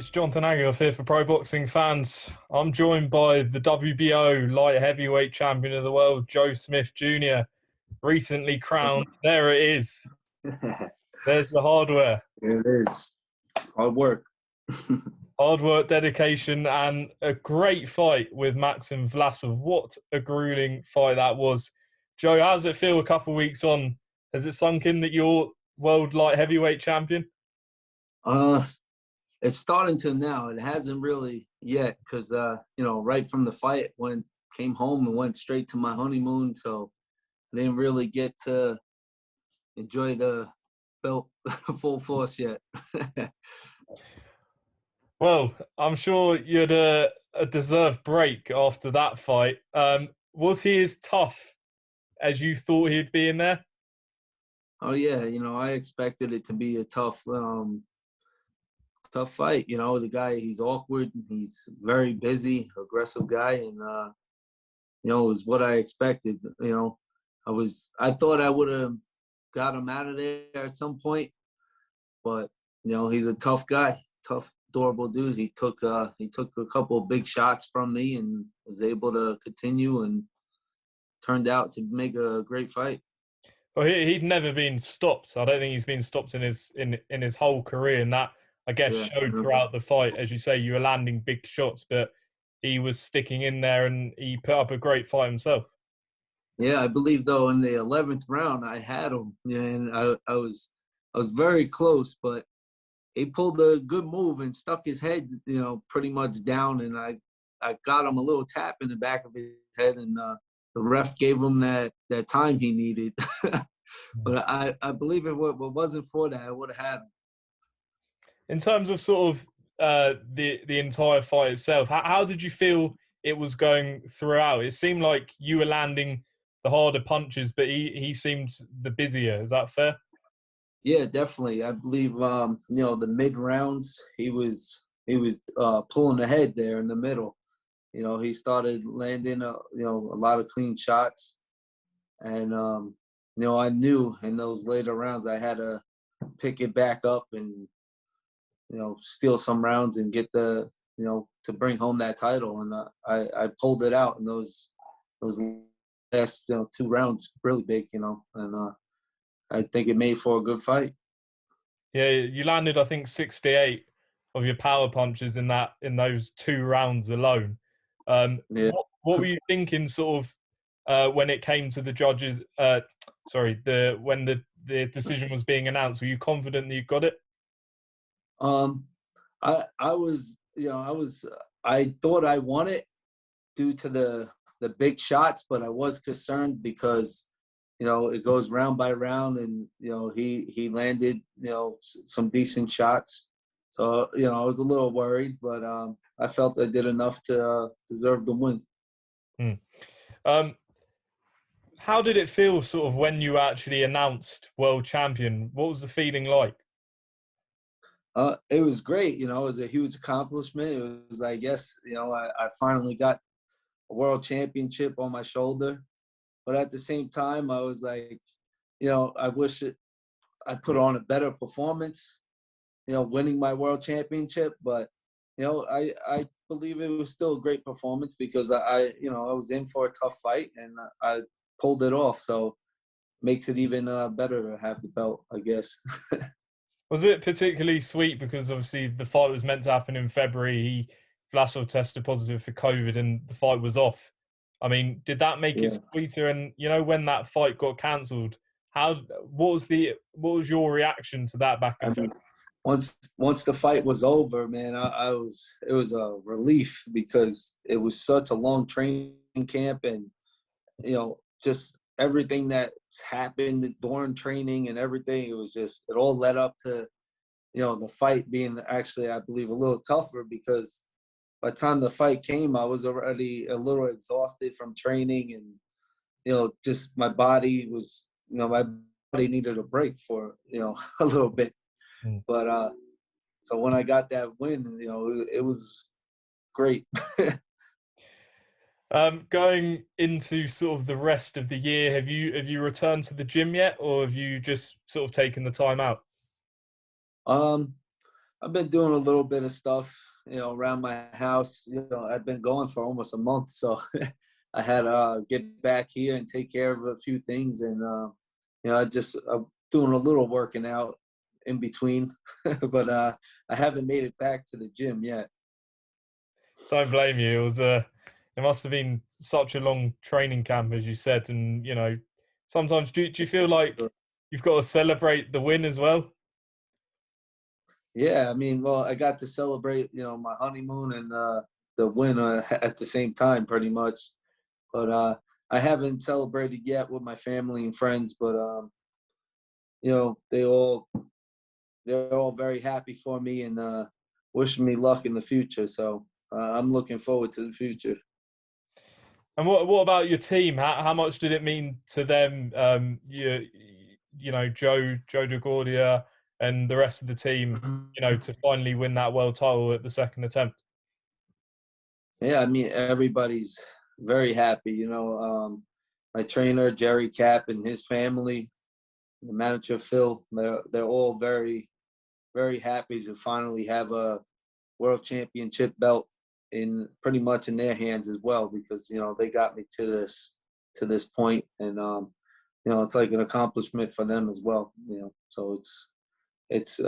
It's Jonathan Aguilar here for Pro Boxing Fans. I'm joined by the WBO Light Heavyweight Champion of the World, Joe Smith Jr., recently crowned. There it is. There's the hardware. It is. Hard work. Hard work, dedication, and a great fight with Maxim Vlasov. What a grueling fight that was. Joe, how does it feel a couple of weeks on? Has it sunk in that you're World Light Heavyweight Champion? It's starting to now. It hasn't really yet because, right from the fight, came home and went straight to my honeymoon. So I didn't really get to enjoy the belt full force yet. Well, I'm sure you had a deserved break after that fight. Was he as tough as you thought he'd be in there? Oh, yeah. I expected it to be a tough fight. The guy, he's awkward. He's very busy, aggressive guy. And, it was what I expected. I thought I would have got him out of there at some point. But, he's a tough guy, tough, durable dude. He took a couple of big shots from me and was able to continue and turned out to make a great fight. Well, he'd never been stopped. I don't think he's been stopped in his whole career, and that, I guess, showed throughout the fight. As you say, you were landing big shots, but he was sticking in there and he put up a great fight himself. Yeah, I believe though in the 11th round I had him, and I was very close, but he pulled a good move and stuck his head, pretty much down, and I got him a little tap in the back of his head, and the ref gave him that time he needed. But I believe if it wasn't for that, I would have had him. In terms of sort of the entire fight itself, how did you feel it was going throughout? It seemed like you were landing the harder punches, but he seemed the busier. Is that fair? Yeah, definitely. I believe the mid rounds he was pulling ahead there in the middle. He started landing a lot of clean shots, and I knew in those later rounds I had to pick it back up and steal some rounds and get to bring home that title, and I pulled it out in those last 2 rounds really big, and I think it made for a good fight. Yeah, you landed, I think, 68 of your power punches in those 2 rounds alone. Yeah. What were you thinking, sort of, when it came to the judges? When the decision was being announced, were you confident that you got it? I thought I won it due to the big shots, but I was concerned because it goes round by round, and he landed some decent shots, so I was a little worried, but I felt I did enough to deserve the win. How did it feel, sort of, when you actually announced world champion? What was the feeling like? It was great. It was a huge accomplishment. It was like, yes, I finally got a world championship on my shoulder. But at the same time, I was like, I wish I put on a better performance, winning my world championship. But, I believe it was still a great performance because I was in for a tough fight and I pulled it off. So makes it even better to have the belt, I guess. Was it particularly sweet because obviously the fight was meant to happen in February? Vlasov tested positive for COVID and the fight was off. I mean, did that make it sweeter? And when that fight got cancelled, what was your reaction to that back in February? Once the fight was over, man, it was a relief because it was such a long training camp, and just everything that's happened during training and everything. It all led up to the fight being actually, I believe, a little tougher because by the time the fight came, I was already a little exhausted from training, and just my body was, my body needed a break for a little bit. But so when I got that win, it was great. Going into sort of the rest of the year, have you returned to the gym yet, or have you just sort of taken the time out? I've been doing a little bit of stuff, around my house. I've been going for almost a month, so I had to get back here and take care of a few things, and I just doing a little working out in between, but I haven't made it back to the gym yet. Don't blame you. It must have been such a long training camp, as you said, and sometimes do you feel like you've got to celebrate the win as well? Yeah, I mean, well, I got to celebrate, my honeymoon and the win at the same time, pretty much. But I haven't celebrated yet with my family and friends. But you know, they're all very happy for me and wishing me luck in the future. So I'm looking forward to the future. And what about your team? How much did it mean to them? Joe DeGordia and the rest of the team. To finally win that world title at the second attempt. Yeah, I mean, everybody's very happy. My trainer Jerry Cap and his family, the manager Phil, they're all very, very happy to finally have a world championship belt in pretty much in their hands as well, because they got me to this point, and it's like an accomplishment for them as well. So it's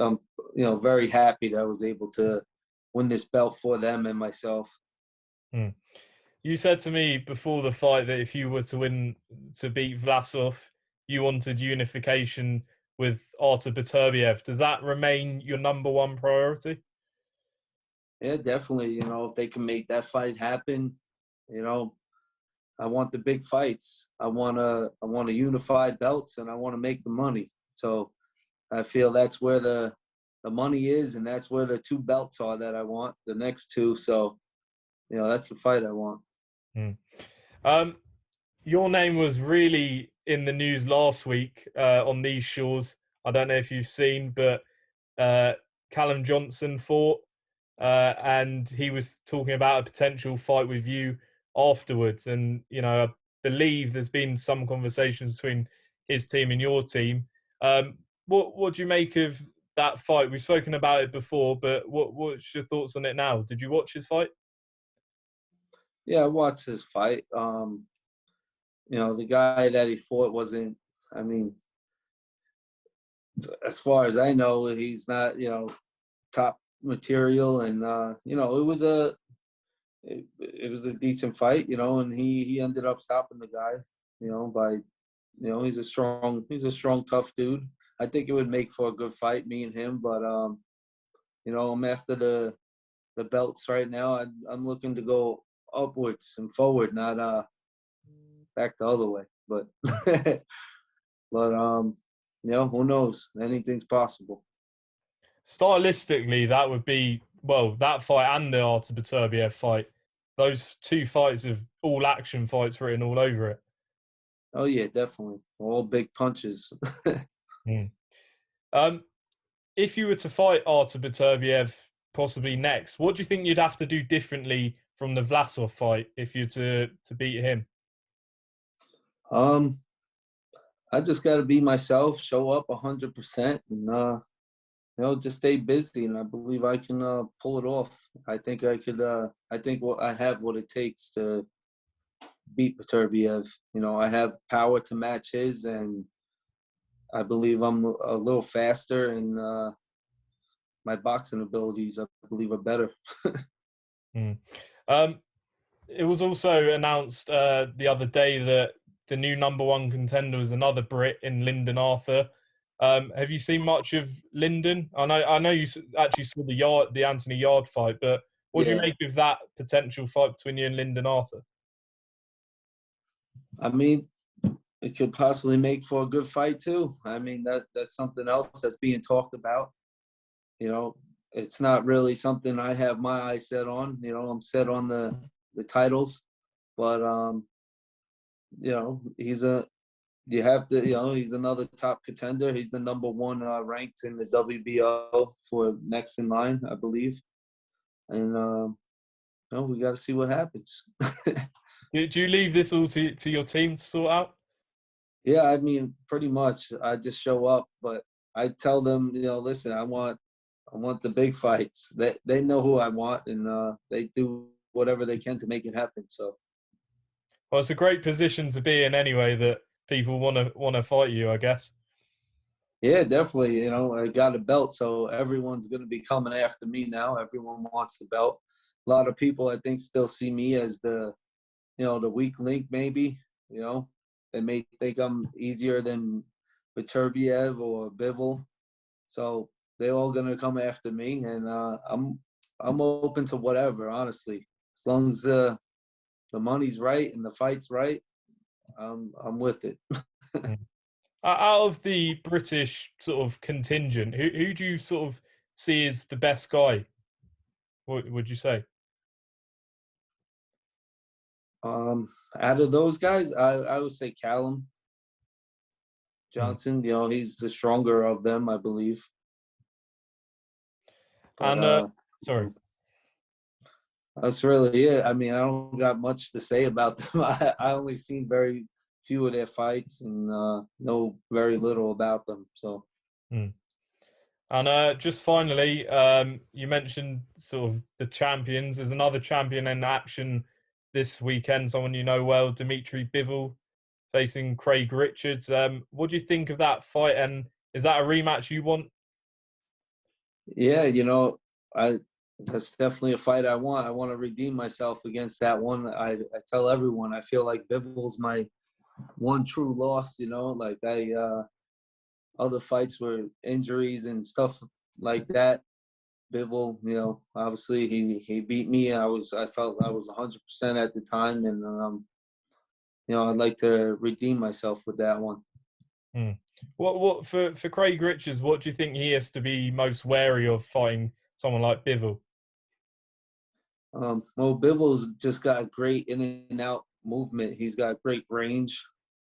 very happy that I was able to win this belt for them and myself. Hmm. You said to me before the fight that if you were to beat Vlasov, you wanted unification with Artur Beterbiev. Does that remain your number one priority? Yeah, definitely. If they can make that fight happen, you know, I want the big fights. I want to unify belts, and I want to make the money. So I feel that's where the money is, and that's where the two belts are that I want, the next two. So, that's the fight I want. Hmm. Your name was really in the news last week on these shores. I don't know if you've seen, but uh, Callum Johnson fought, and he was talking about a potential fight with you afterwards. And I believe there's been some conversations between his team and your team. What do you make of that fight? We've spoken about it before, but what's your thoughts on it now? Did you watch his fight? Yeah, I watched this fight. The guy that he fought wasn't, I mean, as far as I know, he's not, top material. And, it was a decent fight, and he ended up stopping the guy, by, he's a strong, tough dude. I think it would make for a good fight, me and him. But, I'm after the belts right now. I'm looking to go upwards and forward, not back the other way. But but who knows? Anything's possible. Stylistically, that would be that fight and the Artur Beterbiev fight. Those two fights have all action fights written all over it. Oh yeah, definitely. All big punches. Mm. Um, if you were to fight Artur Beterbiev possibly next, what do you think you'd have to do differently from the Vlasov fight if you're to beat him? um, I just got to be myself, show up 100%, and just stay busy. And I believe I can pull it off. I think I could. I think I have what it takes to beat Beterbiev. I have power to match his, and I believe I'm a little faster, and my boxing abilities, I believe, are better. Mm. Um, it was also announced the other day that the new number one contender was another Brit in Lyndon Arthur. Have you seen much of Lyndon? I know you actually saw the Anthony Yard fight, but what do you Yeah, make of that potential fight between you and Lyndon Arthur? I mean, it could possibly make for a good fight too. I mean, that's something else that's being talked about. It's not really something I have my eyes set on. I'm set on the titles, but he's a you have to he's another top contender. He's the number one ranked in the WBO for next in line, I believe. And we got to see what happens. Do you leave this all to your team to sort out? Yeah, I mean, pretty much. I just show up, but I tell them, listen, I want I want the big fights. They know who I want, and they do whatever they can to make it happen. So, well, it's a great position to be in anyway. That people want to fight you, I guess. yeah, definitely. You know, I got a belt, so everyone's going to be coming after me now. Everyone wants the belt. A lot of people, I think, still see me as the weak link. Maybe, they may think I'm easier than Beterbiev or Bivol. So they're all gonna come after me, and I'm open to whatever, honestly. As long as the money's right and the fight's right, I'm with it. Mm. Out of the British sort of contingent, who do you sort of see as the best guy? What would you say? Out of those guys, I would say Callum Mm. Johnson. He's the stronger of them, I believe. But And sorry. that's really it. I mean, I don't got much to say about them. I only seen very few of their fights and know very little about them. So. Mm. And just finally, you mentioned sort of the champions. There's another champion in action this weekend, someone you know well, Dmitry Bivol, facing Craig Richards. What do you think of that fight? And is that a rematch you want? Yeah, I that's definitely a fight I want. I want to redeem myself against that one. I tell everyone I feel like Bivol's my one true loss. Like other fights were injuries and stuff like that. Bivol, obviously he beat me. I felt I was 100% at the time, and I'd like to redeem myself with that one. Hmm. What for Craig Richards? What do you think he has to be most wary of fighting someone like Bivol? Well, Bivol's just got great in and out movement. He's got great range,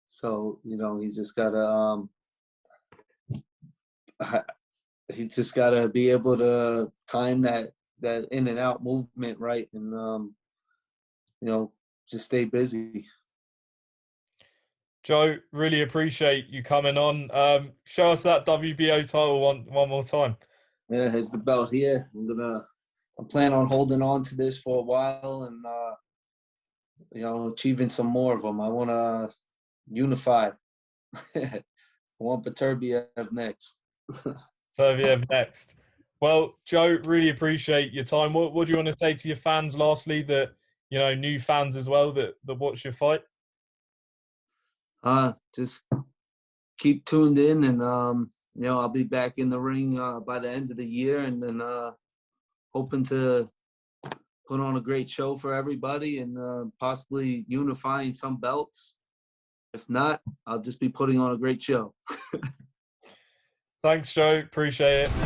so he's just got to he just got to be able to time that in and out movement right, and just stay busy. Joe, really appreciate you coming on. Show us that WBO title one more time. Yeah, here's the belt here. I'm planning on holding on to this for a while and achieving some more of them. I want to unify. I want Beterbiev next. Beterbiev next. Well, Joe, really appreciate your time. What do you want to say to your fans lastly, that new fans as well that watch your fight? Just keep tuned in, and I'll be back in the ring by the end of the year, and then hoping to put on a great show for everybody and possibly unifying some belts. If not, I'll just be putting on a great show. Thanks, Joe. Appreciate it.